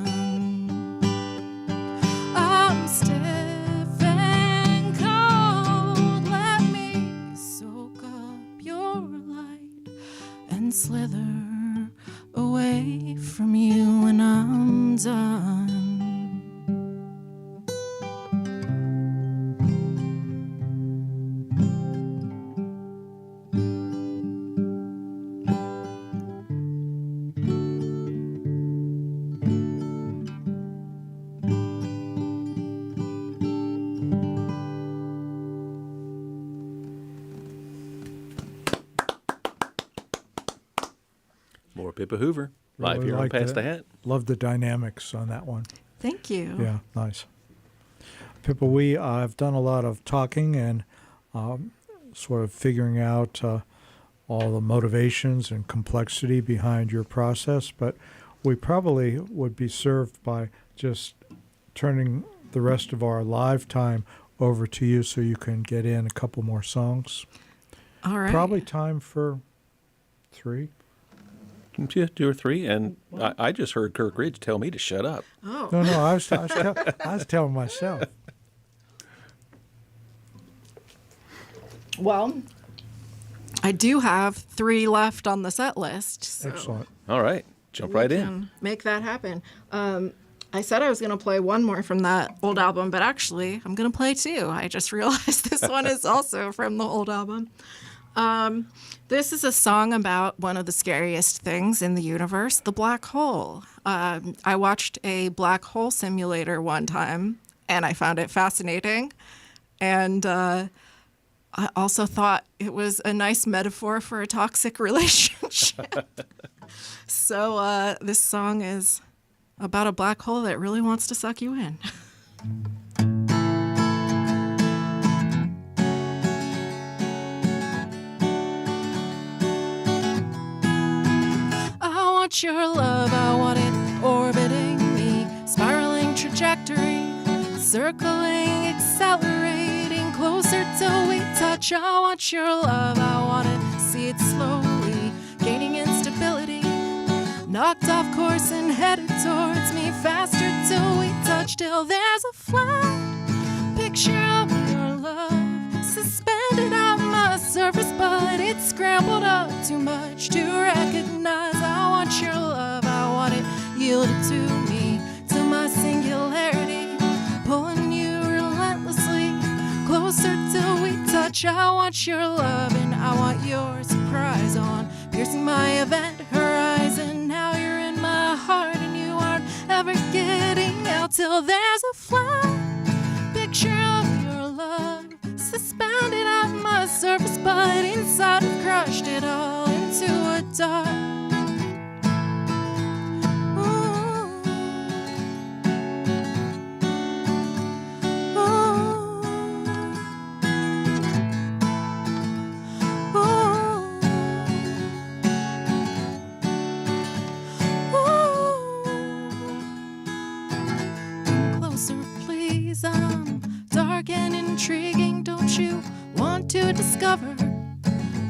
I'm stiff and cold, let me soak up your light and slither away from you when I'm done. More Pippa Hoover, live Really here on like Pass the that. Hat. Love the dynamics on that one. Thank you. Yeah, nice. Pippa, we have done a lot of talking and sort of figuring out all the motivations and complexity behind your process, but we probably would be served by just turning the rest of our live time over to you so you can get in a couple more songs. All right. Probably time for 3. Yeah, 2 or 3, and I just heard Kirk Ridge tell me to shut up. Oh. No, I was telling myself. Well, I do have 3 left on the set list. So Excellent. All right, jump we right in. can make that happen. I said I was going to play one more from that old album, but actually I'm going to play 2. I just realized this one is also from the old album. This is a song about one of the scariest things in the universe, the black hole. I watched a black hole simulator one time, and I found it fascinating. And I also thought it was a nice metaphor for a toxic relationship. So this song is about a black hole that really wants to suck you in. I want your love, I want it orbiting me, spiraling trajectory, circling, accelerating, closer till we touch. touch. I want your love. I want to see it slowly gaining instability. Knocked off course and headed towards me faster till we touch. Till there's a flat picture of your love suspended out my surface, but it's scrambled up too much to recognize. I want your love. I want it yielded to me, to my singularity, pulling you relentlessly closer till we touch. I want your love and I want your surprise on piercing my event horizon. Now you're in my heart and you aren't ever getting out. Till there's a flat picture of your love suspended at my surface, but inside I've crushed it all into a dark. Intriguing, don't you want to discover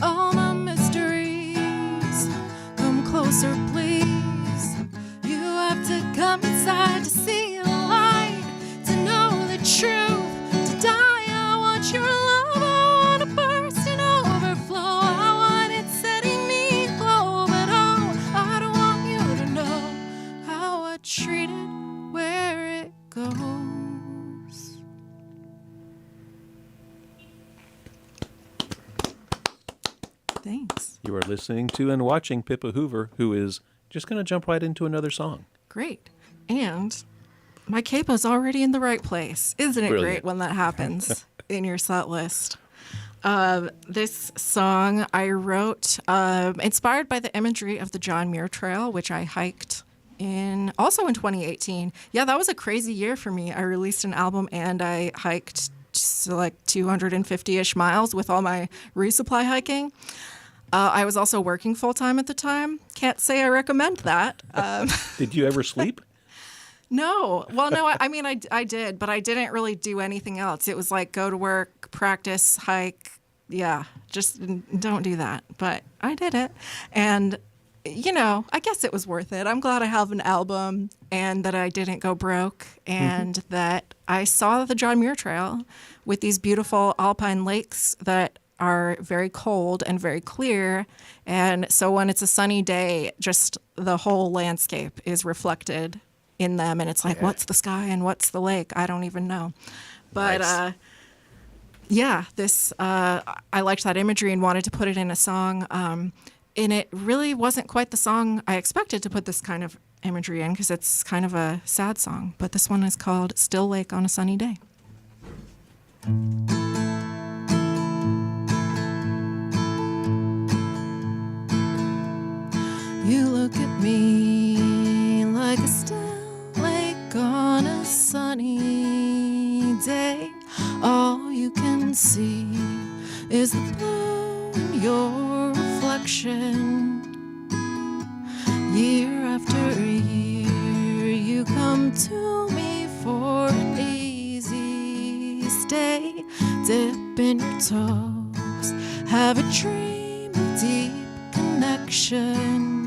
all my mysteries? Come closer, please. You have to come inside to see the light, to know the truth, to die. I want your love. I want to burst and overflow. I want it setting me glow, but oh, I don't want you to know how I treat it, where it goes. Thanks. You are listening to and watching Pippa Hoover, who is just going to jump right into another song. Great. And my capo's already in the right place. Isn't it Brilliant. great when that happens in your set list? This song I wrote inspired by the imagery of the John Muir Trail, which I hiked also in 2018. Yeah, that was a crazy year for me. I released an album and I hiked like 250-ish miles with all my resupply hiking. I was also working full-time at the time. Can't say I recommend that. Did you ever sleep? No. Well, no, I mean, I did, but I didn't really do anything else. It was like go to work, practice, hike. Yeah, just don't do that. But I did it. And, you know, I guess it was worth it. I'm glad I have an album and that I didn't go broke and that I saw the John Muir Trail with these beautiful alpine lakes that are very cold and very clear. And so when it's a sunny day, just the whole landscape is reflected in them. And it's like, what's the sky and what's the lake? I don't even know. But Nice. yeah, this I liked that imagery and wanted to put it in a song. And it really wasn't quite the song I expected to put this kind of imagery in because it's kind of a sad song. But this one is called Still Lake on a Sunny Day. You look at me like a still lake on a sunny day. All you can see is the blue in your reflection. Year after year, you come to me for an easy stay. Dip in your toes, have a dream of deep connection.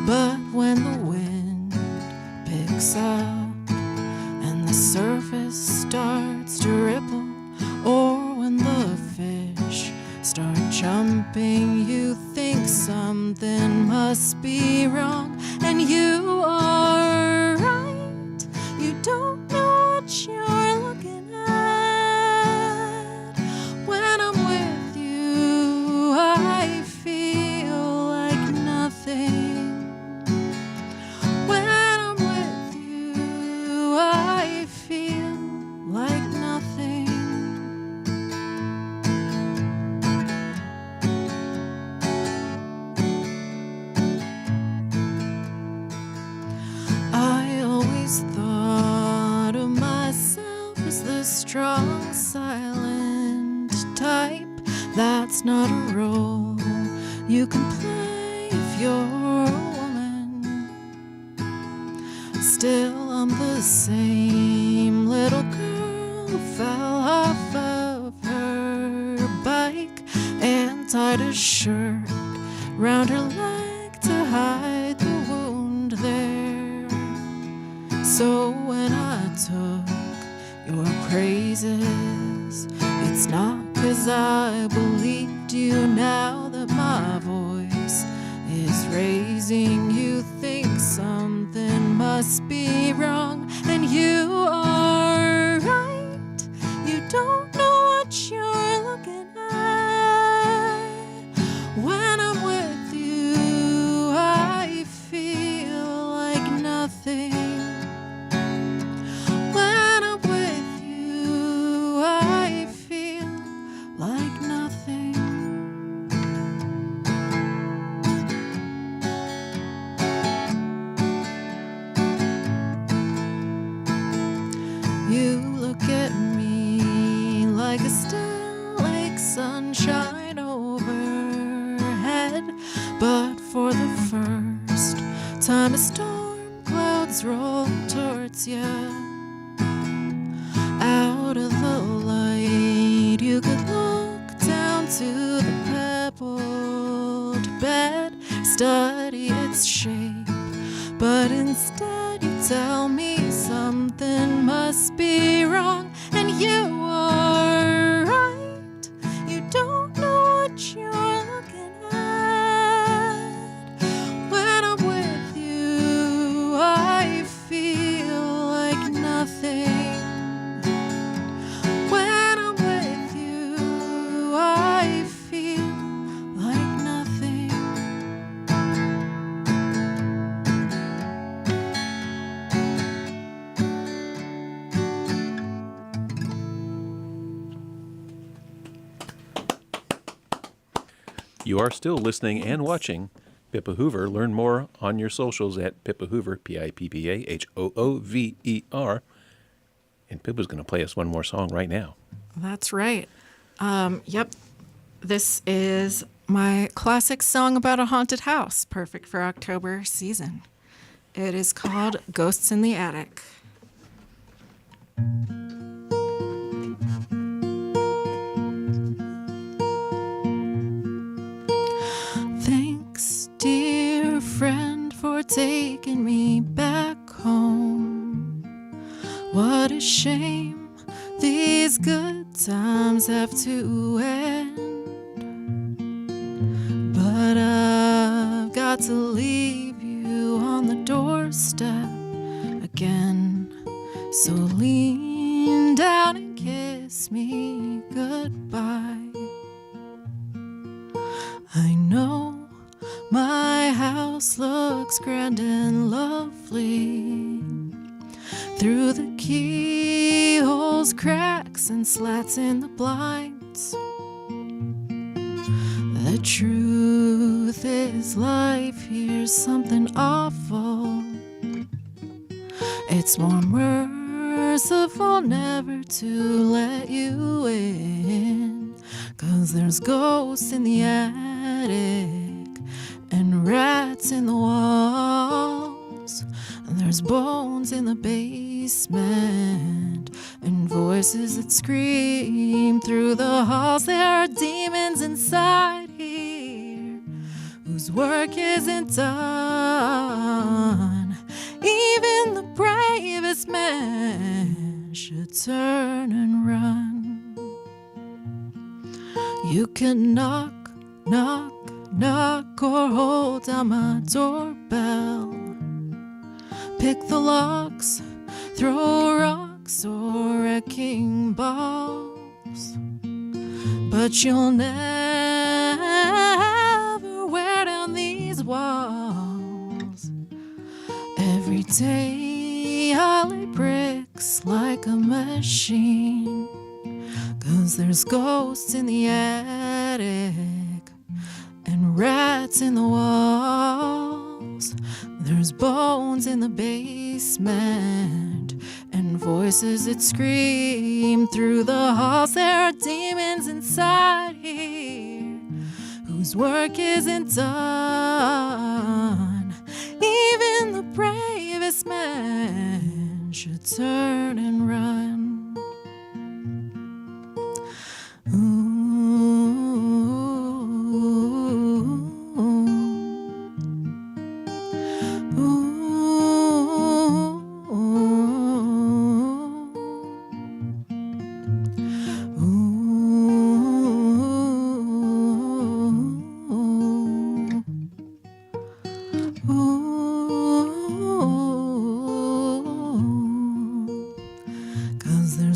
But when the wind picks up and the surface starts to ripple, or when the fish start jumping, you think something must be wrong, and you are right. You don't know what you're looking at. When I'm with you, I feel like nothing. When I'm with you, I feel like nothing. I always thought of myself as the strong, silent type. That's not a role you can play if you're a woman. Still, I'm the same little girl who fell off of her tied a shirt round her leg to hide the wound there. So when I took your praises, it's not 'cause I believed you. Now that my voice is raising, you think something must be wrong, and you are right. You don't know what you're looking at. When I'm with you, I feel like nothing. When I'm with you, I feel like nothing. You look at me like a still lake, sunshine overhead. But for the first time, a storm clouds roll towards you. Out of the light, you could look down to the pebbled bed, study its shape. But instead you tell me something must be wrong, and you are right. You don't know what you're looking at. When I'm with you, I feel like nothing. When I'm with you, I feel like nothing. You are still listening and watching Pippa Hoover. Learn more on your socials at Pippa Hoover, Pippahoover. And Pippa's going to play us one more song right now. That's right. Yep. This is my classic song about a haunted house, perfect for October season. It is called Ghosts in the Attic. Thanks, dear friend, for taking me back home. What a shame these good times have to end. But I've got to leave you on the doorstep again. So lean down and kiss me goodbye. I know my house looks grand and lovely through the keyholes, cracks, and slats in the blinds. The truth is, life here's something awful. It's more merciful never to let you in, 'cause there's ghosts in the attic and rats in the walls, and there's bones in the basement and voices that scream through the halls. There are demons inside here whose work isn't done. Even the bravest man should turn and run. You can knock, knock, knock, or hold down my doorbell. Pick the locks, throw rocks or wrecking balls, but you'll never wear down these walls. Every day I lay bricks like a machine, 'cause there's ghosts in the attic and rats in the walls. There's bones in the basement and voices that scream through the halls. There are demons inside here whose work isn't done. Even the bravest man should turn and run. Ooh.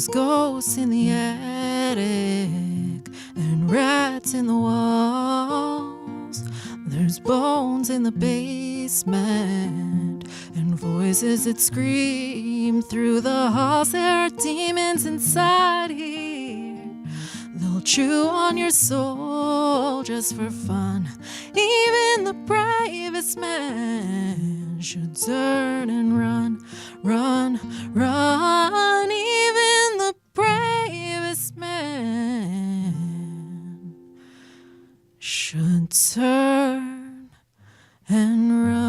There's ghosts in the attic and rats in the walls. There's bones in the basement and voices that scream through the halls. There are demons inside here. They'll chew on your soul just for fun. Even the bravest man should turn and run, run, run. Even the bravest man should turn and run.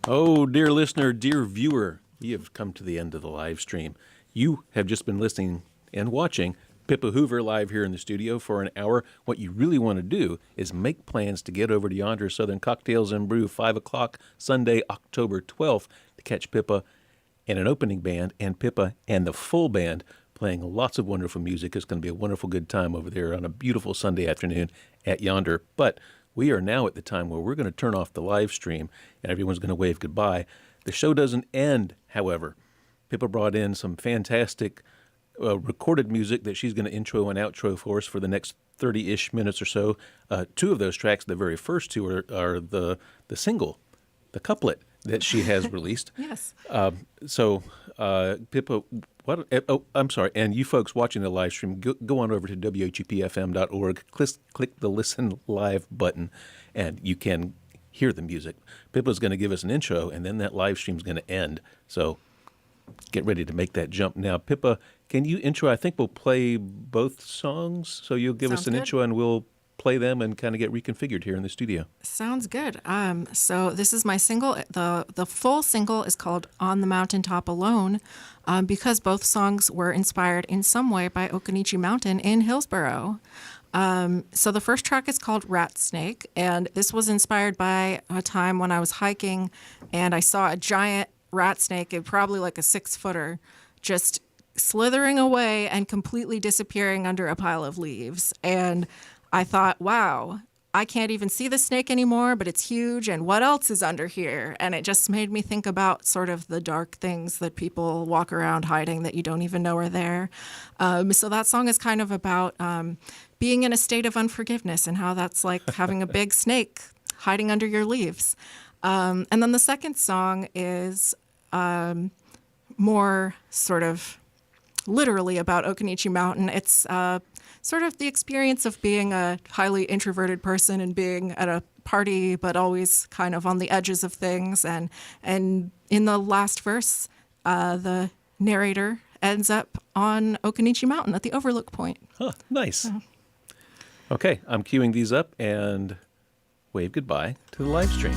Oh, dear listener, dear viewer, you have come to the end of the live stream. You have just been listening and watching Pippa Hoover live here in the studio for an hour. What you really want to do is make plans to get over to Yonder Southern Cocktails and Brew, 5 o'clock, Sunday, October 12th, to catch Pippa and an opening band, and Pippa and the full band playing lots of wonderful music. It's going to be a wonderful good time over there on a beautiful Sunday afternoon at Yonder. But we are now at the time where we're going to turn off the live stream and everyone's going to wave goodbye. The show doesn't end, however. Pippa brought in some fantastic recorded music that she's going to intro and outro for us for the next 30-ish minutes or so. Two of those tracks, the very first two, are the single, the couplet that she has released. Yes. Pippa, what? Oh, I'm sorry. And you folks watching the live stream, go on over to WHUPFM.org, click the Listen Live button, and you can hear the music. Pippa's going to give us an intro, and then that live stream's going to end. So get ready to make that jump now. Pippa, can you intro? I think we'll play both songs. So you'll give us an intro, and we'll play them and kind of get reconfigured here in the studio. Sounds good. So this is my single. The full single is called On the Mountaintop Alone, because both songs were inspired in some way by Okanichi Mountain in Hillsboro. So the first track is called Rat Snake, and this was inspired by a time when I was hiking and I saw a giant rat snake, probably like a 6-footer, just slithering away and completely disappearing under a pile of leaves. And I thought, wow, I can't even see the snake anymore, but it's huge, and what else is under here? And it just made me think about sort of the dark things that people walk around hiding that you don't even know are there. So that song is kind of about being in a state of unforgiveness and how that's like having a big snake hiding under your leaves. And then the second song is more sort of literally about Okanichi Mountain. It's sort of the experience of being a highly introverted person and being at a party, but always kind of on the edges of things. And in the last verse, the narrator ends up on Okanichi Mountain at the overlook point. Huh, nice. Okay, I'm queuing these up and wave goodbye to the live stream.